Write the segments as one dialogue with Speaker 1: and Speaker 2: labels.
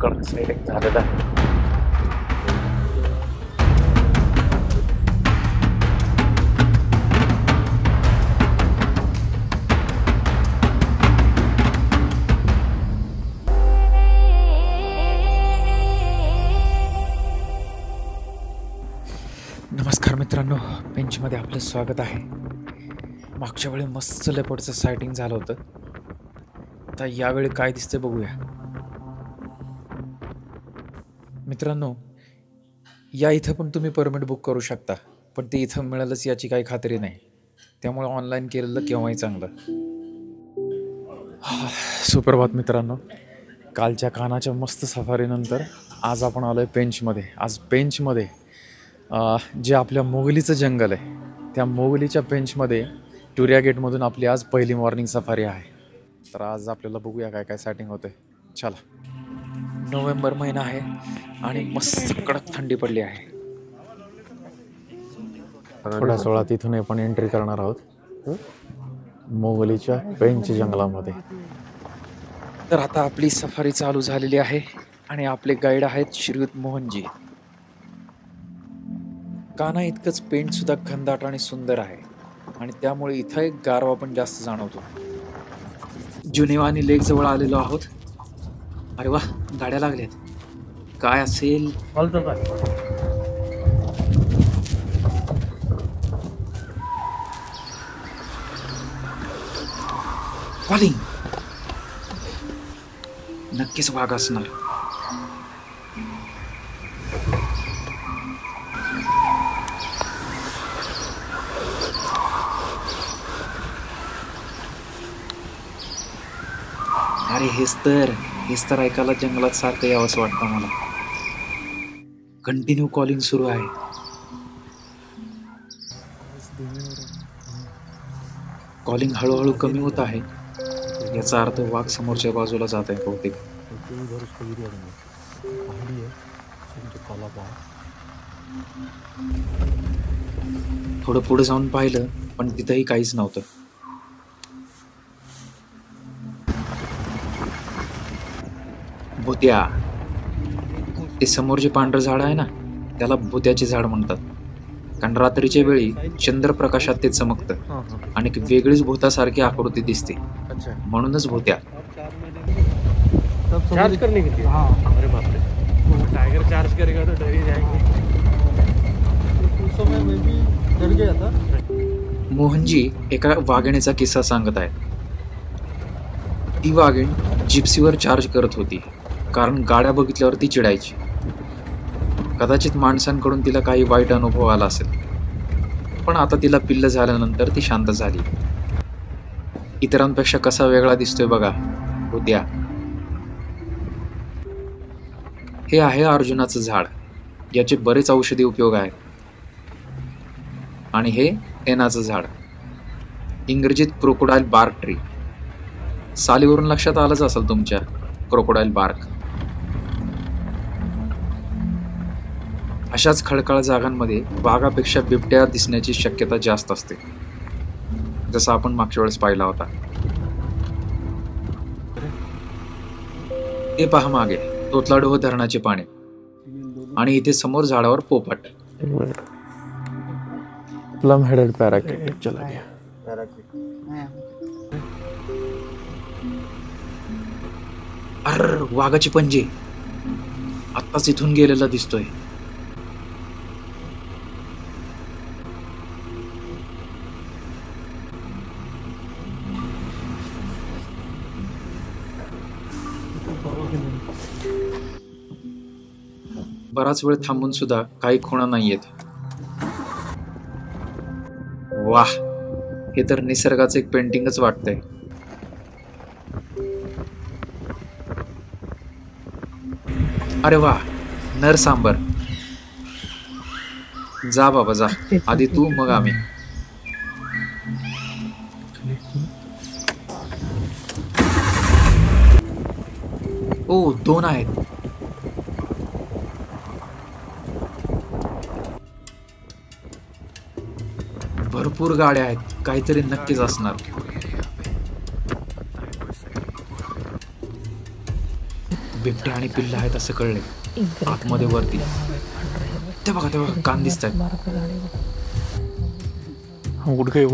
Speaker 1: कडक सायलेंट झालेला आहे. नमस्कार मित्रांनो, बेंचमध्ये आपलं स्वागत आहे. मागच्या वेळी मस्त लेपर्डचं सायटिंग झालं होतं. आता यावेळी काय दिसतंय बघूया. मित्रांनो, या इथं पण तुम्ही परमिट बुक करू शकता, पण ते इथं मिळेलच याची काही खात्री नाही. त्यामुळे ऑनलाईन केलेलं केव्हाही चांगलं. सुप्रभात मित्रांनो, कालच्या कानाच्या मस्त सफारीनंतर आज आपण आलो आहे पेंचमध्ये. आज पेंचमध्ये जे आपल्या मोगलीचं जंगल आहे, त्या मोगलीच्या पेंचमध्ये टुरिया गेटमधून आपली आज पहिली मॉर्निंग सफारी आहे. तर आज आपल्याला बघूया काय काय सेटिंग होते. चला. नोव्हेंबर महिना आहे आणि मस्त कडक थंडी पडली आहे. थोड्याच वेळात तिथून आपण एंट्री करणार आहोत मोगलीच्या पेंच जंगलामध्ये. तर आता आपली सफारी चालू झालेली आहे आणि आपले गाईड आहेत श्रीयुत मोहनजी. काना इतकंच पेंट सुद्धा घनदाट आणि सुंदर आहे आणि त्यामुळे इथं एक गारवा पण जास्त जाणवतो. जुनेवा आणि लेक जवळ आलेलो आहोत. अरे वा, गाड्या लागल्यात. काय असेल? कॉलिंग. नक्कीच वाघ असणार. अरे हेच तर ऐकायला जंगलात सारखं यावंच वाटतं मला. कंटिन्यू कॉलिंग सुरू आहे. कॉलिंग हळूहळू कमी होत आहे. याचा अर्थ वाघ समोरच्या बाजूला जात आहे बहुतेक. थोडं पुढे जाऊन पाहिलं पण तिथंही काहीच नव्हतं. भुत्या. ते समोर जे पांढरं झाड आहे ना, त्याला भुत्याचे झाड म्हणतात. कारण रात्रीच्या वेळी चंद्रप्रकाशात ते चमकतं आणि एक वेगळीच भूतासारखी आकृती दिसते, म्हणूनच भुत्या.
Speaker 2: चार्ज करने के लिए? हाँ. अरे बाप रे, टाइगर चार्ज करेगा तो डर ही जाएंगे. उस समय मैं भी डर गया था.
Speaker 1: मोहनजी एका वाघिणीचा किस्सा सांगत आहेत. ती वाघीण जिप्सीवर चार्ज करत होती कारण गाड्या बघितल्यावर ती चिडायची. कदाचित माणसांकडून तिला काही वाईट अनुभव आला असेल, पण आता तिला पिल्ल झाल्यानंतर ती शांत झाली. इतरांपेक्षा कसा वेगळा दिसतोय बघा भुत्या. हे आहे अर्जुनाचं झाड. याचे बरेच औषधी उपयोग आहेत. आणि हे एनाचं झाड, इंग्रजीत क्रोकोडाईल बार्क ट्री. सालीवरून लक्षात आलंच असेल तुमच्या, क्रोकोडाईल बार्क. अशाच खडकाळ जागांमध्ये वाघापेक्षा बिबट्या दिसण्याची शक्यता जास्त असते, जसं आपण मागच्या वेळेस पाहिला होता. ते पहा मागे तोतलाडोह धरणाचे पाणी आणि इथे समोर झाडावर पोपट. Plum headed parakeet. चला गया. अर, वाघाचे पंजे. आत्ताच इथून गेलेला दिसतोय. बराच वेळ थांबून सुद्धा काही खुणा नाहीयेत. वाह, हे तर निसर्गाचं एक पेंटिंगच वाटतंय. अरे वा, नर सांबर. जा बाबा जा, आधी तू मग आम्ही. ओ, 2 आहेत. भरपूर गाड्या आहेत, काहीतरी नक्कीच असणार. बिबटे आणि पिल्लं आहेत असं कळले आतमध्ये वरती. ते बघा कान दिसत आहेत.
Speaker 2: उठ गए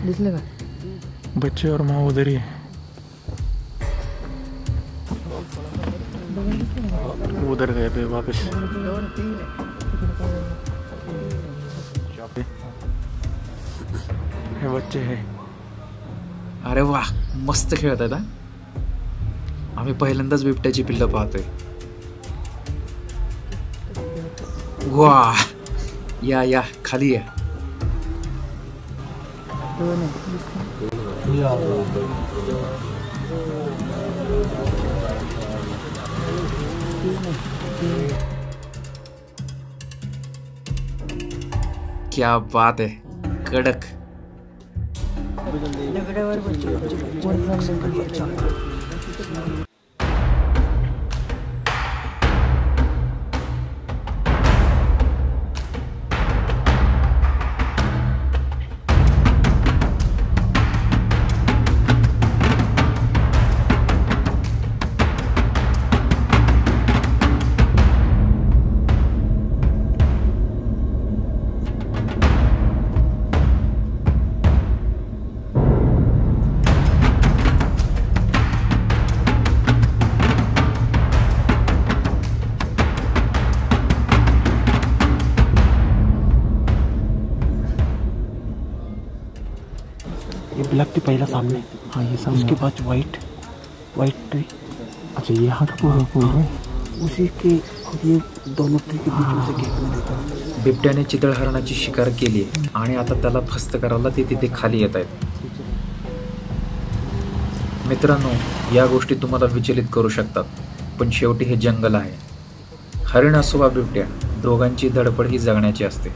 Speaker 3: दिसले का?
Speaker 2: बच्चे और माँ उधर ही है. उधर गए थे वापस. हे बच्चे है.
Speaker 1: अरे वा, मस्त खेळत आहेत. आम्ही पहिल्यांदाच बिबट्याची पिल्लं पाहतोय. वा, या खाली या. क्या बात है, कडक.
Speaker 2: ये ब्लैक टी पहला सामने. हाँ ये सामने. उसके बाद वाइट ट्री. अच्छा ये यहाँ का पूरा है उसी के. ये दोनों ट्री के बीच में से गैप में देखा.
Speaker 1: बिबट्याने चितळहरणाची शिकार केली आणि आता त्याला फस्त करायला ते तिथे खाली येत आहेत. मित्रांनो, या गोष्टी तुम्हाला विचलित करू शकतात, पण शेवटी हे जंगल आहे. हरिण असो वा बिबट्या, दोघांची धडपड ही जगण्याची असते.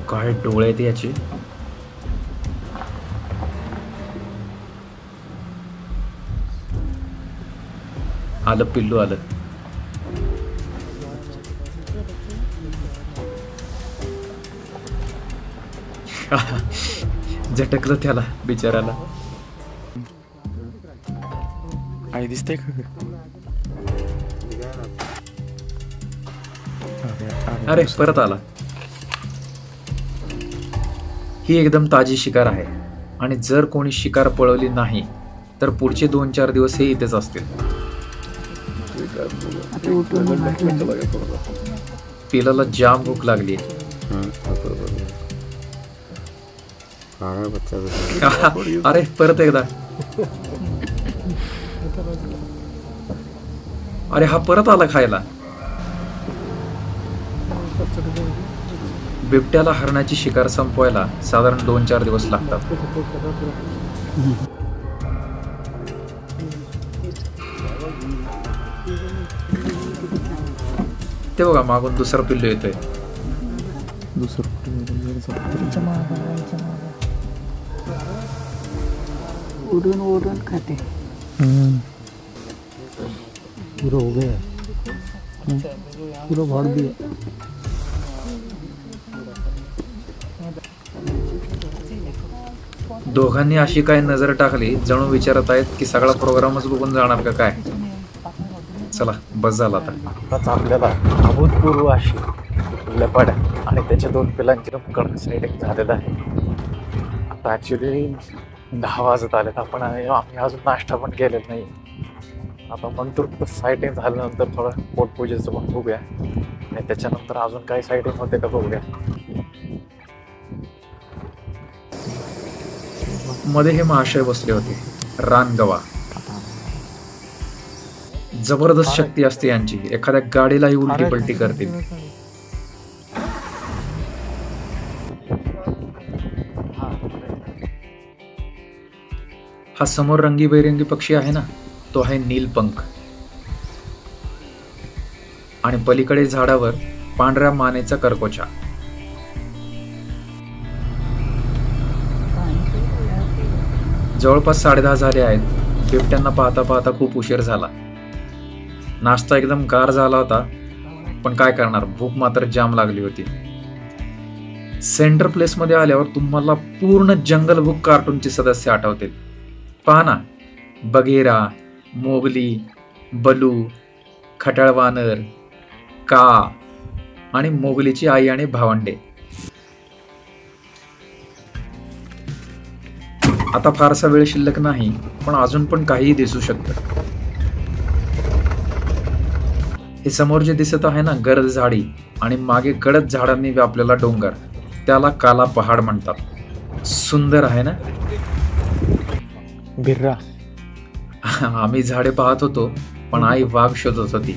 Speaker 1: काय डोळे आहेत याचे. आलं पिल्लू आलं. झटकलं त्याला बिचाराला.
Speaker 2: आई दिसते का?
Speaker 1: अरे परत आला. ही एकदम ताजी शिकार आहे आणि जर कोणी शिकार पळवली नाही तर पुढचे 2-4 दिवस हे इथेच असतील. पिलाला जाम भूक लागली. अरे परत एकदा. अरे हा परत आला खायला. बिबट्याला हरणाची शिकार संपवायला साधारण 2-4 दिवस लागतात. ते बघा मागून दुसरं पिल्लू येतोय.
Speaker 3: उडून खाते.
Speaker 2: पूरा हो गया. पूरा भाग दिया.
Speaker 1: दोघांनी अशी काय नजर टाकली जणू विचारत आहेत की सगळा प्रोग्रामच बघून जाणार का काय. चला बस झाला आता.
Speaker 2: आपल्याला अभूतपूर्व अशी लपड आणि त्याच्या 2 पिलांची कडक साईडिंग झालेलं आहे. आता ॲक्च्युली 10 वाजत आलेत. आम्ही अजून नाश्ता पण केलेला नाही. आता मंतुर साईटिंग झाल्यानंतर थोडं पोटपूजेचं पण बघूया आणि त्याच्यानंतर अजून काही साईटिंग होते का बघूया.
Speaker 1: मध्ये हे महाशय बसले होते. रानगवा. जबरदस्त शक्ती असते यांची. एखाद्या गाडीलाही उलटी पलटी करतील. हा समोर रंगीबेरंगी पक्षी आहे ना, तो आहे नीलपंख. आणि पलीकडे झाडावर पांढऱ्या मानेचा करकोचा. जवळपास 10:30 झाले आहेत. बिबट्यांना पाहता पाहता खूप उशीर झाला. नाश्ता एकदम गार झाला होता, पण काय करणार, भूक मात्र जाम लागली होती. सेंटर प्लेस मध्ये आल्यावर तुम्हाला पूर्ण जंगल बुक कार्टूनचे सदस्य आठवतील. पहा ना,
Speaker 2: बघेरा, मोगली, बलू, खटाळवानर, का आणि मोगलीची आई आणि भावंडे. आता फारसा वेळ शिल्लक नाही, पण अजून पण काहीही दिसू शकतं. हे समोर जे दिसत आहे ना गर्द झाडी आणि मागे गडद झाडांनी व्यापलेला डोंगर, त्याला काला पहाड म्हणतात. सुंदर आहे ना.
Speaker 1: बिर्रा,
Speaker 2: आम्ही झाडे पाहत होतो, पण आई वाघ शोधत होती,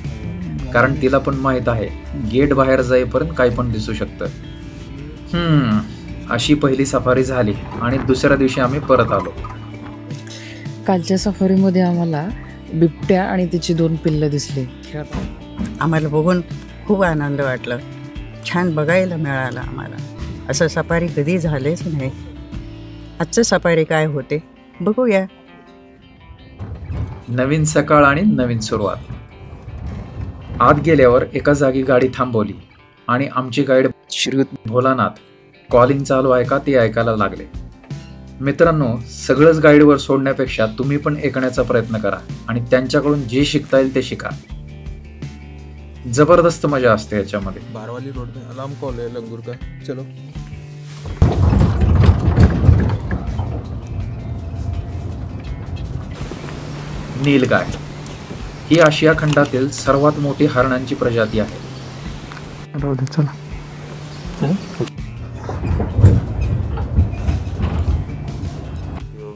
Speaker 2: कारण तिला पण माहित आहे गेट बाहेर जाईपर्यंत काही पण दिसू शकतं. अशी पहिली सफारी झाली आणि दुसऱ्या दिवशी आम्ही परत आलो.
Speaker 3: कालच्या सफारीमध्ये आम्हाला बिबट्या आणि त्याची 2 पिल्लं दिसली.
Speaker 4: आम्हाला बघून खूप आनंद वाटला. छान बघायला मिळालं आम्हाला. असं सफारी कधी झालेच नाही. आजचं सफारी काय होते बघूया.
Speaker 2: नवीन सकाळ आणि नवीन सुरुवात. आत गेल्यावर एका जागी गाडी थांबवली आणि आमचे गाईड श्री भोलानाथ कॉलिंग चालू आहे का ते ऐकायला लागले. मित्रांनो, सगळंच गाईडवर सोडण्यापेक्षा तुम्ही पण ऐकण्याचा प्रयत्न करा आणि त्यांच्याकडून जे शिकता येईल ते शिका. जबरदस्त मजा असते याच्यामध्ये.
Speaker 5: बारवाली रोड में अलार्म कॉल है लंगूर का. चलो.
Speaker 2: नीलगाय ही आशिया खंडातील सर्वात मोठी हरणांची प्रजाती आहे.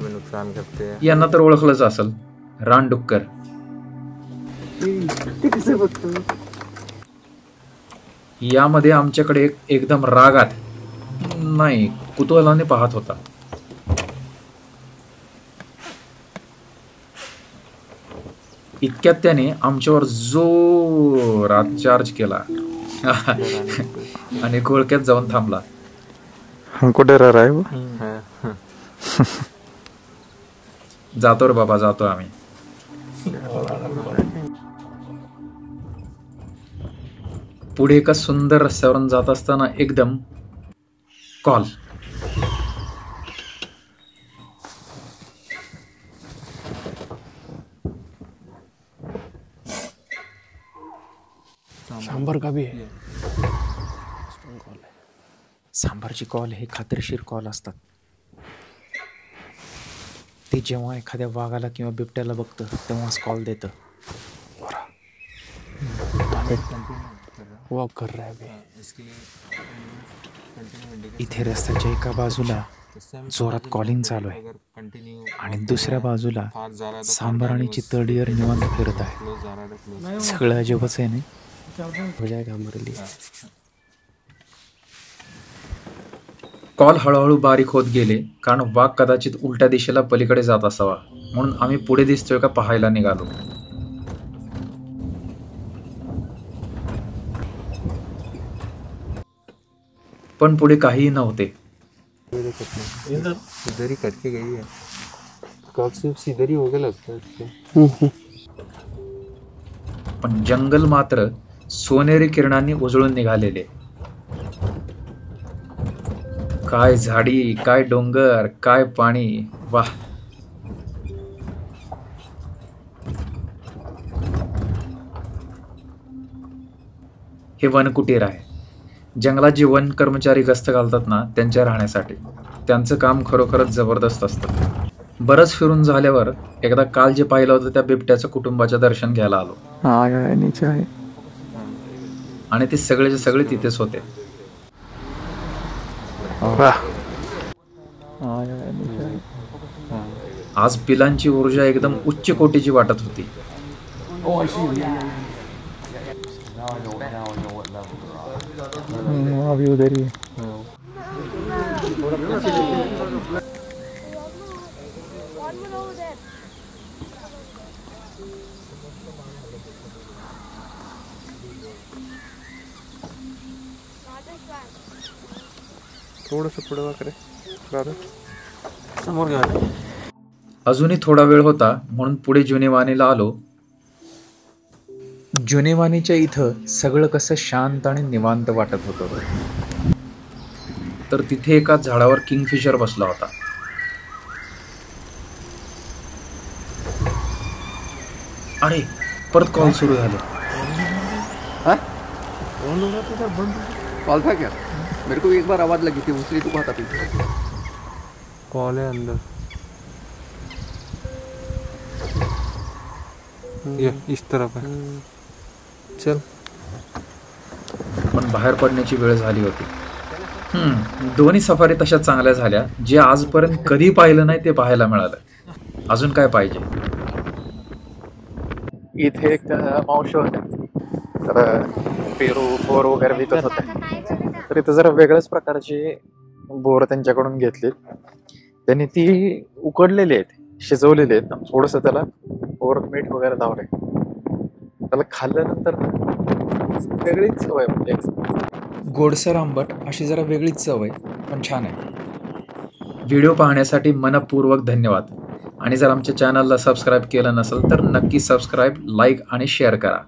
Speaker 5: नुकसान करते हैं.
Speaker 2: यांना तर ओळखलंच असेल, रानडुक्कर. यामध्ये आमच्याकडे एकदम रागात नाही कुतूहलाने पाहत होता. इतक्यात त्याने आमच्यावर जोरात चार्ज केला आणि घोळक्यात जाऊन थांबला.
Speaker 1: हमको डरा रहा है वो.
Speaker 2: जातो रे बाबा, जातो आम्ही. पुढे एका सुंदर रस्त्यावरून जात असताना एकदम कॉल.
Speaker 1: सांबर का भी है. सांबारची कॉल हे खात्रीशीर कॉल असतात. ते जेव्हा एखाद्या वाघाला किंवा बिबट्याला बघतं तेव्हाच कॉल देतं. वॉक कर रहा है. इथे रस्त्याच्या एका बाजूला जोरात कॉलिंग चालू आहे आणि दुसऱ्या बाजूला सांबार आणि चितळीवर निवांत फिरत आहे. सगळं अजबच आहे नाही.
Speaker 2: कॉल हळूहळू बारीक होत गेले, कारण वाघ कदाचित उलट्या दिशेला पलीकडे जात असावा, म्हणून आम्ही पुढे दिसतोय का पाहायला निघालो. पण पुढे काहीही नव्हते.
Speaker 5: इधर ही करके गई है. कॉक्सिप्स इधर ही होके लगता है.
Speaker 2: पण जंगल मात्र सोनेरी किरणांनी उजळून निघालेले. काय झाडी, काय डोंगर, काय पाणी. वाह. हे वनकुटीर आहे. जंगलात जे वन कर्मचारी गस्त घालतात ना त्यांच्या राहण्यासाठी. त्यांचं काम खरोखरच जबरदस्त असतं. बरंच फिरून झाल्यावर एकदा काल जे पाहिलं होतं त्या बिबट्याचं कुटुंबाचं दर्शन घ्यायला आलो.
Speaker 1: नीचे आहे.
Speaker 2: आणि ते सगळेचे सगळे तिथेच होते. आज पिलांची ऊर्जा एकदम उच्च कोटीची वाटत होती.
Speaker 1: अभी उधर ही.
Speaker 5: थोडंसं पुढे वा करे.
Speaker 2: अजूनही थोडा वेळ होता, म्हणून पुढे जुनेवानीला आलो. जुनेवानीच्या इथं सगळं कसं शांत आणि निवांत वाटत होतं. तर तिथे एका झाडावर किंगफिशर बसला होता.
Speaker 1: अरे परत कॉल सुरू झाले.
Speaker 6: कॉल था क्या? मेरे को एक बार आवाज लगी थी, उसलिए तू कहता था.
Speaker 5: कॉल है अंदर. ये इस तरफ है. चल.
Speaker 1: पण बाहेर पडण्याची वेळ झाली होती. दोन्ही सफारी तशा चांगल्या झाल्या, जे आजपर्यंत कधी पाहिलं नाही ते पाहायला मिळालं. अजून काय पाहिजे.
Speaker 2: इथे एक मावशी होत्या, तर पेरू बोर वगैरे विकत होत्या. तर इथं जरा वेगळ्याच प्रकारची बोर त्यांच्याकडून घेतली. त्यांनी ती उकडलेली आहेत, शिजवलेली आहेत. थोडंसं त्याला बोर मीठ वगैरे लावलंय. त्याला खाल्ल्यानंतर वेगळीच चव आहे. म्हणजे
Speaker 1: गोडसर आंबट अशी जरा वेगळीच चव आहे, पण छान आहे. व्हिडिओ पाहण्यासाठी मनपूर्वक धन्यवाद. आणि जर आमच्या चॅनलला सबस्क्राईब केलं नसेल तर नक्की सबस्क्राईब, लाईक आणि शेअर करा.